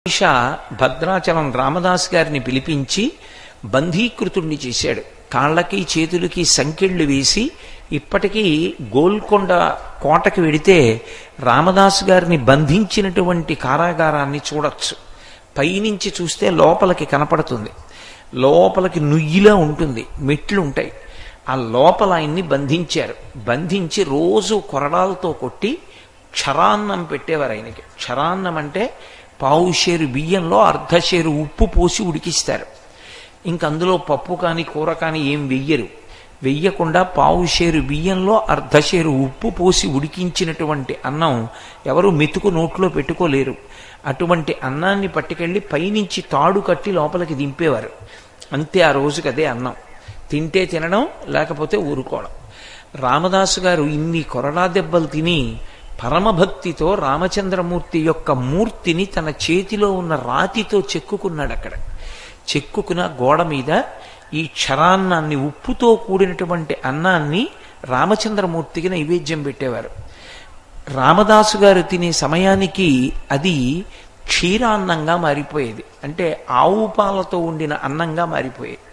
ఈష భద్రాచలం రామదాస్ గారిని పిలిపించి బంధీకృతుణ్ణి చేశాడు. కాళ్ళకి చేతులకి సంకెళ్ళు వేసి, ఇప్పటికీ గోల్కొండ కోటకి వెడితే రామదాసు గారిని బంధించినటువంటి కారాగారాన్ని చూడొచ్చు. పైనుంచి చూస్తే లోపలికి కనపడుతుంది. లోపలికి నుయ్యిలా ఉంటుంది, మెట్లు ఉంటాయి. ఆ లోపల ఆయన్ని బంధించారు. బంధించి రోజు కొరడాలతో కొట్టి క్షరాన్నం పెట్టేవారు ఆయనకి. క్షరాన్నం అంటే పావుషేరు బియ్యంలో అర్ధషేరు ఉప్పు పోసి ఉడికిస్తారు. ఇంక అందులో పప్పు కానీ కూర కానీ ఏం వెయ్యరు. వెయ్యకుండా పావుషేరు బియ్యంలో అర్ధషేరు ఉప్పు పోసి ఉడికించినటువంటి అన్నం ఎవరు మెతుకు నోట్లో పెట్టుకోలేరు. అటువంటి అన్నాన్ని పట్టుకెళ్ళి పైనుంచి తాడు కట్టి లోపలికి దింపేవారు. అంతే, ఆ రోజుకి అదే అన్నం. తింటే తినడం, లేకపోతే ఊరుకోవడం. రామదాసు గారు ఇన్ని కొరడా దెబ్బలు తిని పరమభక్తితో రామచంద్రమూర్తి యొక్క మూర్తిని తన చేతిలో ఉన్న రాతితో చెక్కుకున్నాడు. అక్కడ చెక్కుకున్న గోడ మీద ఈ క్షరాన్నాన్ని, ఉప్పుతో కూడినటువంటి అన్నాన్ని రామచంద్రమూర్తికి నైవేద్యం పెట్టేవారు. రామదాసు గారు తినే సమయానికి అది క్షీరాన్నంగా మారిపోయేది. అంటే ఆవు పాలతో ఉండిన అన్నంగా మారిపోయేది.